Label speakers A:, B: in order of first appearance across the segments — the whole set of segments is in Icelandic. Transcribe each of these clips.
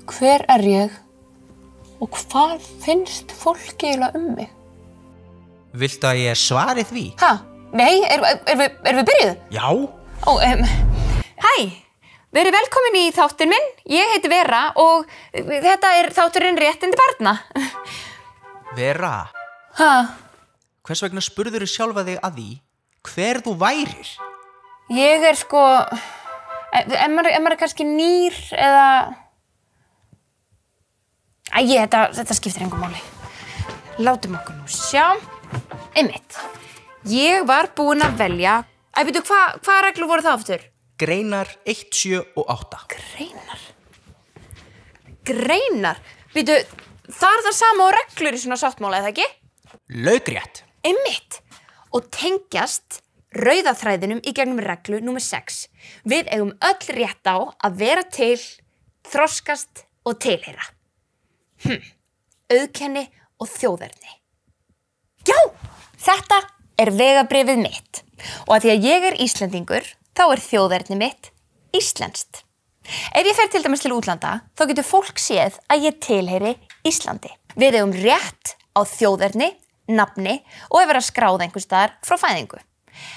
A: Hver ég og hvað finnst fólki eiginlega mig?
B: Viltu að ég svari því?
A: Ha? Nei, er við byrjuð?
B: Já.
A: Hæ, verið velkomin í þáttinn minn. Ég heiti Vera og þetta þátturinn Réttindi barna.
B: Vera,
A: Ha?
B: hvers vegna spurðirðu sjálfa þig að því hver þú værir?
A: Ég sko, ef maður kannski nýr eða... Þetta skiptir engu máli. Látum okkur nú sjá. Einmitt. Ég var búin að velja... Bíddu, hvað reglur voru það aftur?
B: Greinar 1, 7 og 8.
A: Greinar? Bíddu, það það sama og reglur í svona sáttmála, eða ekki?
B: Laukrétt.
A: Einmitt. Og tengjast rauða þræðinum í gegnum reglu númer 6. Við eigum öll rétt á að vera til, þroskast og tilheyra. Auðkenni og þjóðerni. Já, þetta vegabréfið mitt. Og að því að ég Íslendingur, þá þjóðerni mitt íslenskt. Ef ég fer til dæmis til útlanda, þá getur fólk séð að ég tilheyri Íslandi. Við eigum rétt á þjóðerni, nafni og vera skráð einhvers staðar frá fæðingu.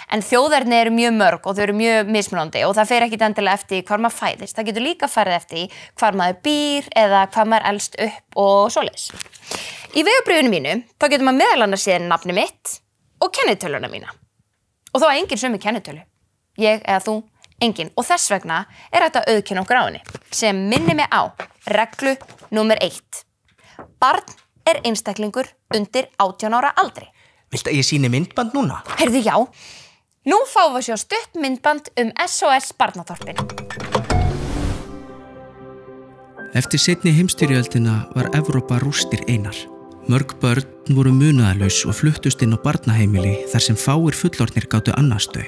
A: En þjóðerni eru mjög mörg og þau eru mjög mismunandi og það fer ekkit endilega eftir hvar maður fæðist. Það getur líka farið eftir hvar maður býr eða hvar maður elst upp og svoleiðis. Í vegabréfinu mínu þá getur maður meðal annars séð nafni mitt og kennitöluna mína. Og þá engin sömu kennitölu. Ég eða þú, engin. Og þess vegna þetta auðkenna okkur á henni sem minnir mig á reglu númer 1. Barn einstaklingur undir 18 ára aldri.
B: Viltu að ég sýni myndband núna?
A: Heyrðu, já. Nú fáum við að sjá stutt myndband SOS Barnaþorpin.
C: Eftir seinni heimsstyrjöldina var Evrópa rústir einar. Mörg börn voru munaðarlaus og fluttust inn á barnaheimili þar sem fáir fullorðnir gátu annast þau.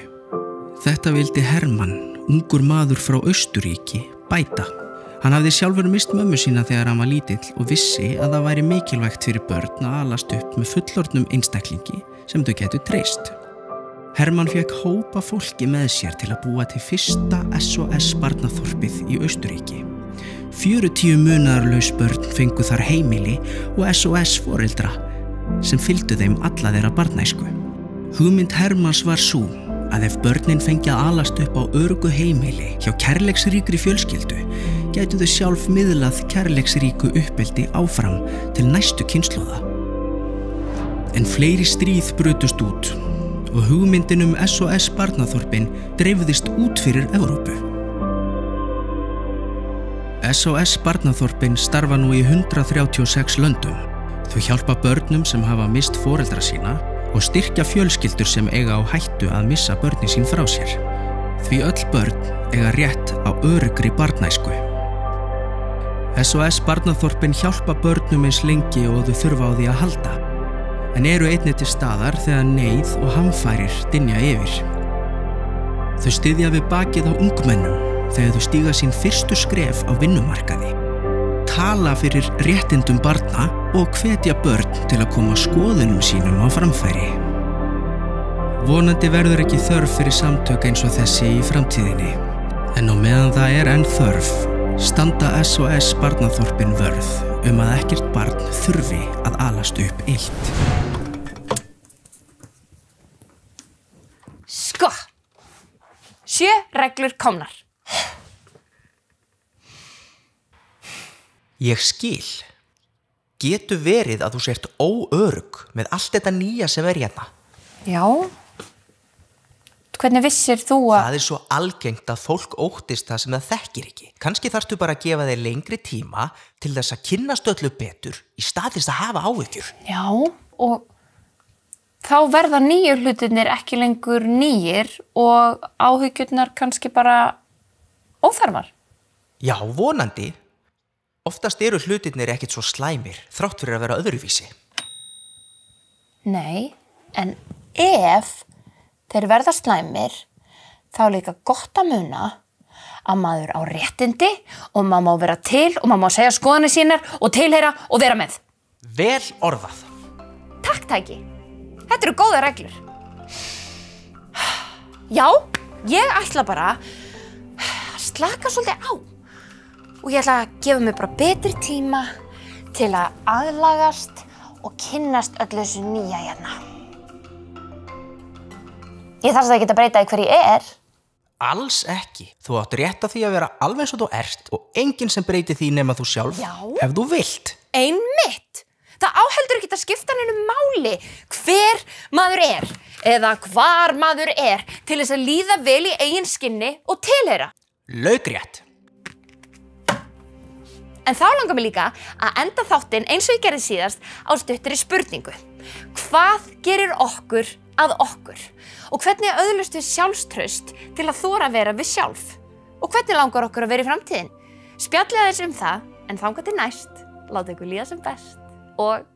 C: Þetta vildi Hermann, ungur maður frá Austurríki, bæta. Hann hafði sjálfur mist mömmu sína þegar hann var lítill og vissi að það væri mikilvægt fyrir börn að alast upp með fullorðnum einstaklingi sem þau getu treyst. Hermann fékk hópa fólki með sér til að búa til fyrsta SOS Barnaþorpið í Austurríki. 40 munaðarlaus börn fengu þar heimili og SOS foreldra sem fylgdu þeim alla þeirra barnæsku. Hugmynd Hermanns var sú að ef börnin fengi að alast upp á öruggu heimili hjá kærleiksríkri fjölskyldu gætu þau sjálf miðlað kærleiksríku uppeldi áfram til næstu kynslóða. En fleiri stríð brutust út og hugmyndin SOS Barnaþorpin dreifðist út fyrir Evrópu. SOS Barnaþorpin starfa nú í 136 löndum. Þau hjálpa börnum sem hafa mist foreldra sína og styrkja fjölskyldur sem eiga á hættu að missa börnin sín frá sér. Því öll börn eiga rétt á öruggri barnæsku. SOS Barnaþorpin hjálpa börnum eins lengi og þau þurfa á því að halda, en eru einnig til staðar þegar neyð og hamfarir dynja yfir. Þau styðja við bakið á ungmennum þegar þau stíga sín fyrstu skref á vinnumarkaði, tala fyrir réttindum barna og hvetja börn til að koma skoðunum sínum á framfæri. Vonandi verður ekki þörf fyrir samtök eins og þessi í framtíðinni, en á meðan það enn þörf, standa SOS Barnaþorpin vörð að ekkert barn þurfi að alast upp illt.
A: Sko, 7 reglur komnar.
B: Ég skil. Getur verið að þú sért óörugg með allt þetta nýja sem hérna?
A: Já. Hvernig vissir þú að...
B: Það svo algengt að fólk óttist það sem það þekkir ekki. Kannski þarftu bara að gefa þeir lengri tíma til þess að kynnast öllu betur í stað þess að hafa áhyggjur.
A: Já, og þá verða nýju hlutirnir ekki lengur nýjir og áhyggjurnar kannski bara óþarfar.
B: Já, vonandi. Oftast eru hlutirnir ekkert svo slæmir, þrátt fyrir að vera öðruvísi.
A: Nei, en ef þeir verða slæmir, þá líka gott að muna að maður á réttindi og maður má vera til og maður má segja skoðanir sínar og tilheyra og vera með.
B: Vel orðað.
A: Takk, Tæki. Þetta eru góðar reglur. Já, ég ætla bara að slaka svolítið á og ég ætla að gefa mér bara betri tíma til að aðlagast og kynnast öllu þessu nýja hérna. Ég þarf ekki að breyta í hver ég er.
B: Alls ekki. Þú átt rétt á því að vera alveg eins og þú ert og enginn sem breyti því nema þú sjálf.
A: Já.
B: Ef þú vilt.
A: Einmitt. Það áheldur ekki að skipta neinu máli hver maður er eða hvar maður er til þess að líða vel í eigin skinni og tilheyra.
B: Laukrétt.
A: En þá langar mig líka að enda þáttinn eins og ég gerði síðast á stuttri spurningu. Hvað gerir okkur að okkur? Og hvernig öðlumst við sjálfstraust til að þora að vera við sjálf? Og hvernig langar okkur að vera í framtíðin? Spjallið aðeins það, en þangað til næst, láta ykkur líða sem best og